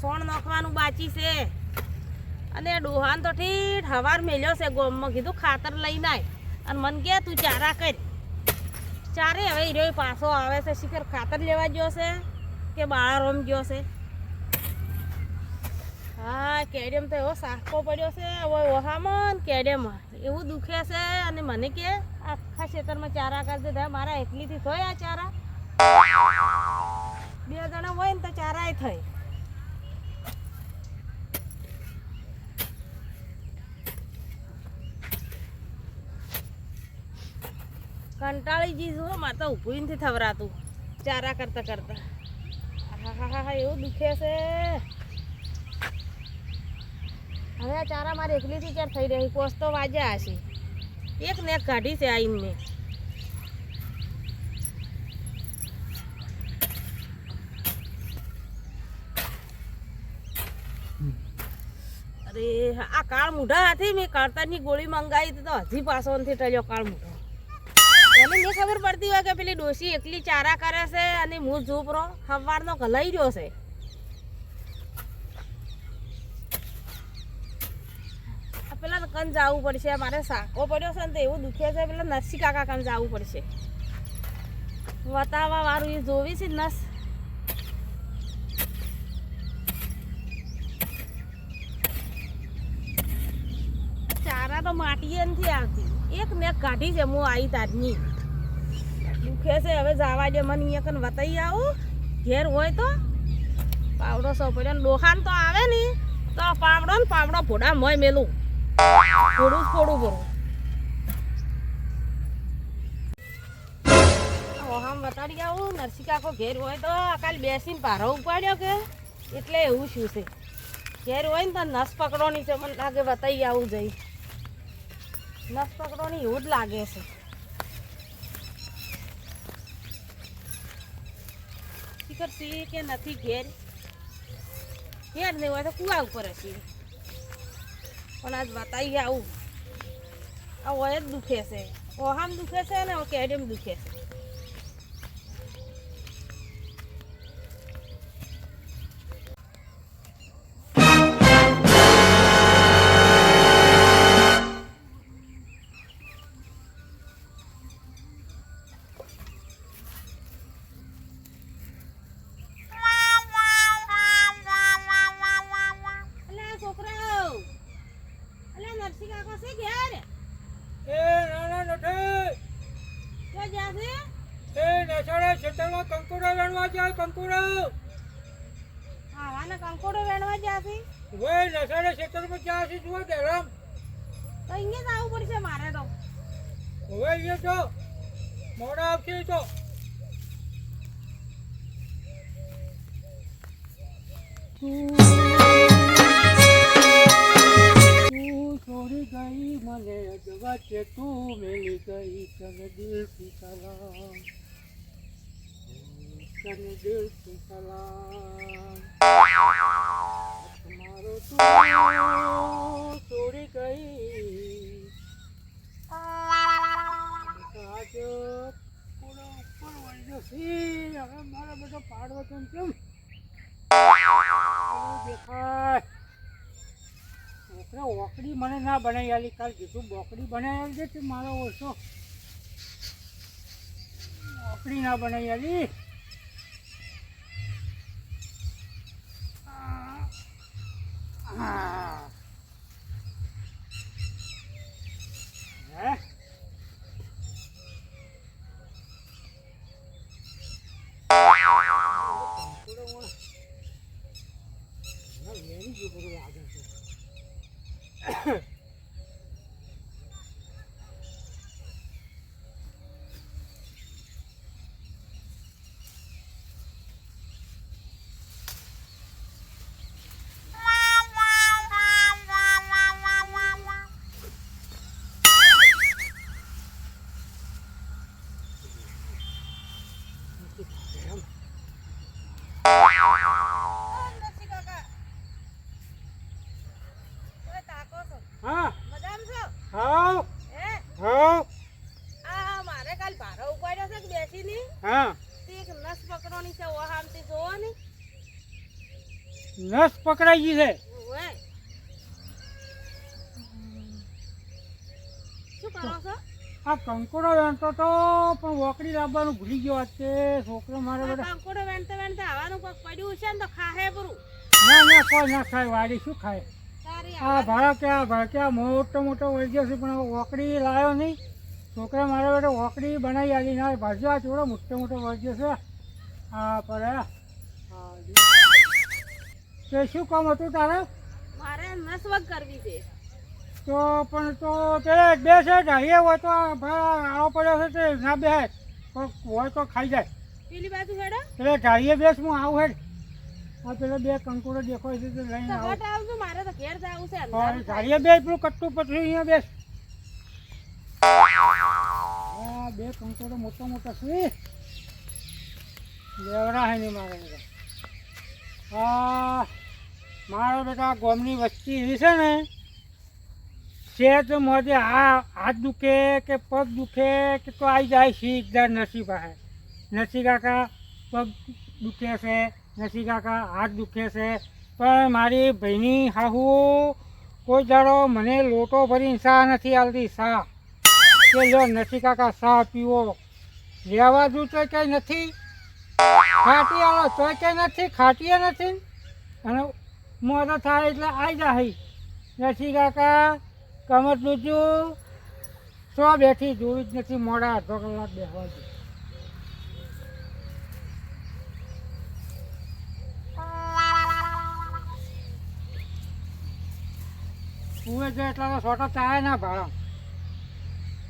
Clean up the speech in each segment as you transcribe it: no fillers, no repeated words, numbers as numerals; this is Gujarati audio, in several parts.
સોણ નાખવાનું બાકી છે અને ડોહાન તો ઠીઠ હવાર મેલ્યો છે ગોમમાં કીધું ખાતર લઈને આય અને મન કે તું ચારા કર ચારે હવે હીરો પાછો આવે છે શિખર ખાતર લેવા ગયો છે કે બાળા રોમ ગયો છે હા કેડેમ તો એવો સાકો પડ્યો છે હવે ઓહામાં કેડેમાં એવું દુખે છે અને મને કે આખા ખેતરમાં ચારા કરતી થાય મારા એકલીથી થાય આ ચારા 2 જણા હોય ને તો ચારાય થઈ કંટાળી જઈશું મારે તો ઊભું નથી થવરાતું ચારા કરતા કરતા હા એવું દુખે છે હવે આ ચારા મારે એકલીથી ચાર થઈ રહી કોસ તો વાજ્યા હશે એક ને એક કાઢી છે આઈને અરે આ કાળ મૂઢા હાથી મેં કાળતાની ગોળી મંગાવી તો હજી પાછો નથી ટળ્યો કાળ મૂઢો એને નહીં ખબર પડતી હોય કે પેલી ડોશી એકલી ચારા કરે છે અને હું ઝૂપરો સવારનો ઘલાઈ રહ્યો છે પેલા કન જવું પડશે મારે સાકો પડ્યો છે ને તો એવું દુખે છે પેલા નરસિંહ કાકા કન જવું પડશે વતાવવા વાળું એ જોવી છે નસ ચારા તો માટીએ નથી આવતી એક ને કાઢી છે હું આવી તારની દુખે છે હવે જવા દે મને અહીંયા કન વતાઈ આવું ઘેર હોય તો પાવડો સો પડ્યો ડોખાન તો આવે ને તો પાવડો ને પાવડો ફોડા મોય મેલું થોડું થોડું ભરું ઓહામ વતાડી આવું નરસિંહ કાકો ઘેર હોય તો કાલ બેસીને પારો ઉપાડ્યો કે એટલે એવું શું છે ઘેર હોય ને તો નસ પકડોની છે મને લાગે વતાઈ આવું જઈ નસ પકડોની એવું જ લાગે છે શિખર સી કે નથી ઘેર ઘેર નહીં હોય તો કુવા ઉપર હશે પણ આજ બતાવી આવું આ હોય જ દુખે છે ઓહામ દુખે છે ને કેડેમ દુખે છે નરસિંહ કાકો છે ઘેર એ નાના નથી તો જાશે એ નસાડા ખેતરમાં કંકુડા વેણવા જાય કંકુડા આવાના કંકોડો વેણવા જાશે વે નસાડા ખેતરમાં જાય છે જુઓ દેરામ તો અહીંયા જ આવવું પડશે મારે તો હવે અહીંયા તો મોડા આવશે તો છોડી ગઈ મને અજવાચે તું મેલી ગઈ તને દિલથી સલામ તને દિલથી સલામ તમારો તું છોડી ગઈ આજ પૂરો ઉપર વળ્યો છે હવે મારા બધો પાડવો કેમ દેખાય છોકરા ઓકડી મને ના બનાવી આલી કાલ કીધું બોકડી બનાવી આલી છે મારો ઓછો ઓકડી ના બનાવી આલી નસ પકડાઈ ગઈ છે. ઓય શું કરો છો? આ કંકોડો વેણતો તો પણ વોકડી લાવવાનું ભૂલી ગયો આજ તે છોકરો મારે આ બધા. કંકોડો વેણતા વેણતા આવવાનું કોક પડ્યું છે ને તો ખાહે પૂરું ના ના કોઈ ના ખાય, વાડી શું ખાય. તારી આ ભાડા ક્યાં મોટો મોટો વળી ગયો છે પણ વોકડી લાવ્યો નહીં. છોકરા મારે બેટા વોકડી બનાવી આવી ના ભાજ્યો આ ચોડો મોટો મોટો વળી ગયો છે. હા પડે તે શું કામ હતું તારે? મારે નસવગ કરવી છે. તો પણ તો તે બે છે ઢાળીએ હોય તો આવો પડ્યો છે તે ના બે પણ હોય તો ખાઈ જાય. પેલી બાજુ હેડો એટલે ઢાળીએ બેસ હું આવું હેડ. આ પેલા બે કંકોડો દેખાય છે તે લઈને તો આવું. હટ આવજો, મારે તો ઘેર જવું છે. પણ ઢાળીએ બે પેલું કટ્ટું પતરું અહીંયા બેસ. હા બે કંકોડો મોટા મોટા છે. લેવડા હે નહીં મારે બેટા. હા મારા બેટા ગામની વસ્તી એવી છે ને સેજ મોજે હાથ દુખે કે પગ દુખે કે તો આવી જાય સીધા નસી પાસે. નસી કાકા પગ દુખે છે, નસી કાકા હાથ દુખે છે, પણ મારી બહેની હાહુ કોઈ દાડો મને લોટો ભરીને ચા નથી આવતી. ચા કે લો નસી કાકા ચા પીવો. લેવા દઉં તો કંઈ નથી, ખાટી આવો તો કંઈ નથી, ખાટીએ નથી. અને મોડો થાય એટલે આવી જાય નસી કાકા કમર દૂજું સો બેઠી જોવી જ નથી. મોડા અડધો કલાક બેસવા દે. ઉવે જાય એટલા તો છોટો ચાય ના ભાડા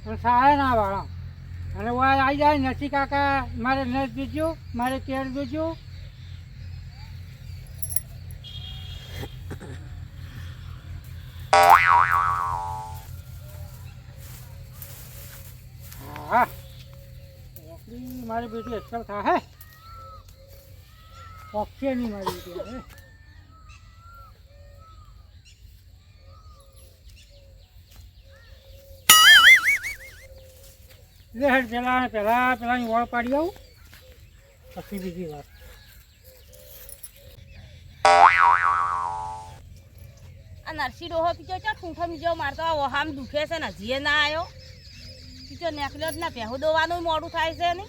પણ ચાય ના ભાડા. અને હું આવી જાય નસી કાકા મારે નસ દૂજ્યું, મારે કેળ દૂજ્યું. હા મારી બેટી અસર થાય પક્ષે નહીં મારી બેટી હવે. લે હેડ પેલાની ઓળ પાડી આવું પછી બીજી વાત. આ નરસી ડોહો પીછો ચા ઠૂંઠો મીજો મારતો આ ઓહામ દુખે છે ને હજીએ ના આવ્યો. પીછો નેકલ્યો જ ના પહેવું દોવાનું મોડું થાય છે ને.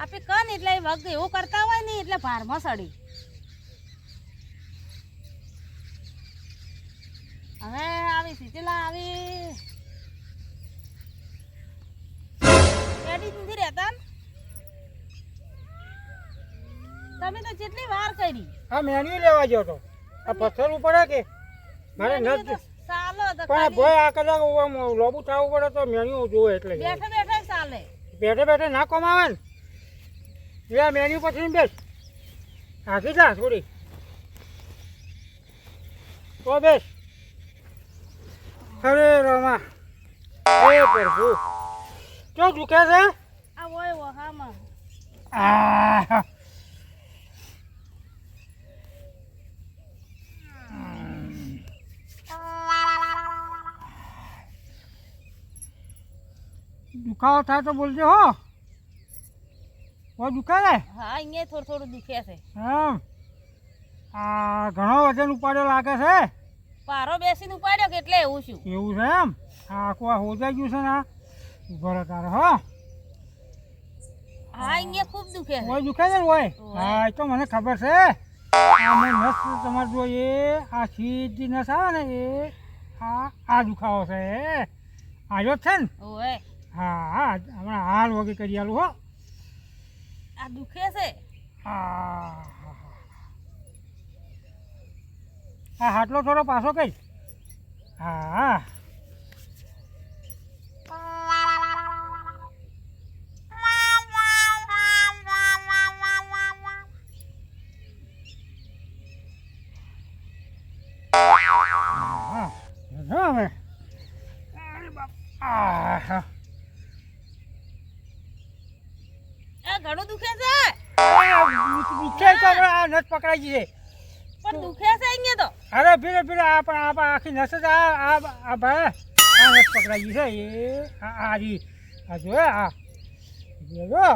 આપે કન એટલે વખત એવું કરતા હોય ને એટલે ભારમાં સડી. હવે આવી સીટીલા આવી રેડી નથી રહેતા ને? તમે તો જેટલી વાર કરી. હા મેન્યુ લેવા ગયો તો આ પથ્થર પડે કે મારે મેન્યુ તો નથી ચાલો તો પણ ખાલી ભાઈ આ કદાચ લોબુ થવું પડે તો મેન્યુ જોવે એટલે બેઠા બેઠા ચાલે. બેઠે બેઠે ના કમાવે ને એ મેન્યુ પછી બેસ હાકી જા થોડી તો બેસ. અરે રમા એ પ્રભુ શું દુખે છે? આ હોય ઓહામાં આ દુખાવો થાય તો બોલજો હો. દુખાય ને? હા અહીંયા થોડું થોડું દુખે છે. હા આ ઘણો વજન ઉપાડ્યો લાગે છે. પારો બેસીને ઉપાડ્યો કે એટલે એવું છું. એવું છે એમ? આ કોઈ હોજાઈ ગયું છે ને આ ઉભો રહે તારે હો. હા અહીંયા ખૂબ દુખે છે. કોઈ દુખે છે ને હોય? હા એ તો મને ખબર છે. આમાં નસ તમારે જો એ આ સીધી નસ આવે ને એ આ દુખાવો છે. આવ્યો જ છે ને? ઓય હા હા હમણાં હાલ વગી કરી આલું હો. આ દુખે છે. આ હાટલો થોડો પાછો કઈ. હા હવે આ ઘણું દુખે છે દુખે તો આ નસ પકડાઈ ગઈ છે. પણ દુખે છે અહીંયા તો. અરે ફીરે ફીરે આ આખી નસ જ આ ભાઈ આ નસ પકડાઈ ગઈ છે એ આ જો આ જો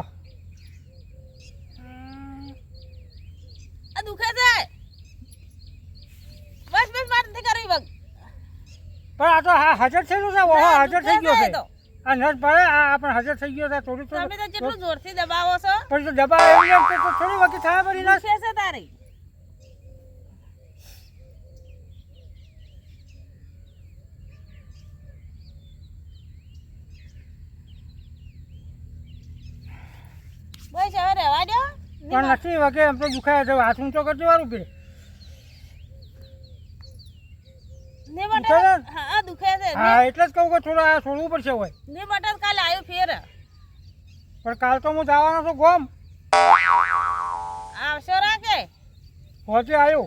પણ આ તો હાજર થયેલું છે ઓહો ના, હાજર થઈ દુખે ગયો છે છે તો. આ નસ ભરે આ પણ હાજર થઈ ગયો છે થોડું તમે તો થોડું કેટલું જોરથી દબાવો છો પણ જો દબાવ એવી એમ તો થોડી વખત થાય પડી નસ દુખે છે તારે બસ હવે રહેવા દો પણ નથી વગે એમ તો દુખાય છે હાથ ઊંચો કરજો વારું પે ને દુખે બટા છે? હા દુખે છે હા એટલે જ કહું કે થોડું આ છોડવું પડશે હોય ને બટા કાલે આવ્યો ફેર પણ કાલ તો હું જવાનો છું ગોમ આવશો રાખે પહોંચે આવ્યો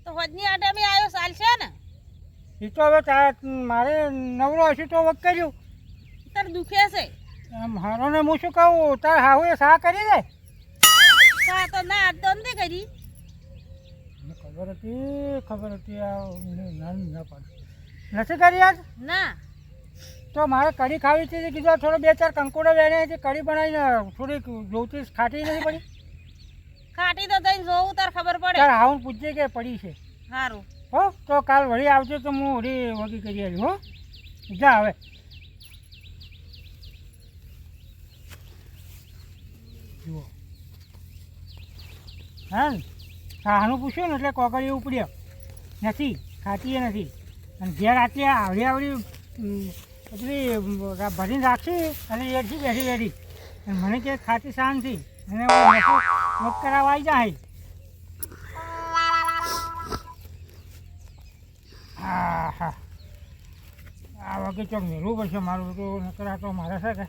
તો હોજની આટે બી આવ્યો ચાલશે ને એ તો હવે મારે નવરો હશું તો વખ કર્યું તાર દુખે છે હારો ને હું શું કહું તાર હાહુ એ સા કરી દે કા તો ના આજ તો નથી કરી મને ખબર હતી આ ના પાડી નથી કરી આજ ના તો મારે કઢી ખાવી હતી કીધું થોડો 2-4 કંકોડા વેણ્યા છે કઢી બનાવીને થોડીક જોતી ખાટી નથી પડી ખાટી તો જઈને જોવું તાર ખબર પડે તાર હાઉન પૂછજે કે પડી છે સારું હો તો કાલ વળી આવજો તો હું વળી વગી કરી આવી હો જા હવે જુઓ હા ને શાહનું પૂછ્યું ને એટલે કોકડીએ ઉપડ્યો નથી ખાતી એ નથી અને ઘેર આટલી આવડી એટલી ભરીને રાખી અને એથી બેઠી બેઠી અને મને કે ખાતી શાંતિ અને વોક કરાવવા આવી જાય હા હા આ વખતે ચોક મેળવું પડશે મારું તો નકરા તો મારે છે કે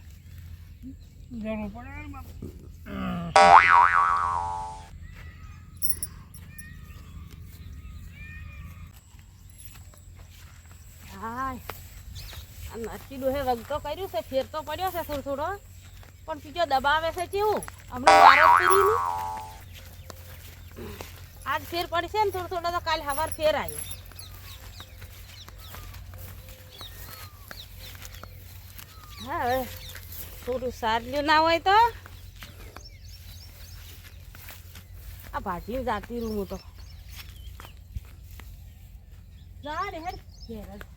જરૂર પડે હાય આ નરસી ડોહે વગ તો કર્યું છે ફેર તો પડ્યો છે થોડો થોડો પણ બીજો દબાવે છે કેવું હમણાં મારો પીરીનું આજ ફેર પડશે ને થોડો થોડો તો કાલ સવાર ફેર આવ્યો હા હવે થોડું સારું ના હોય તો આ ભાજી જાતી રૂમ તો જા રે હેર ઘેર જ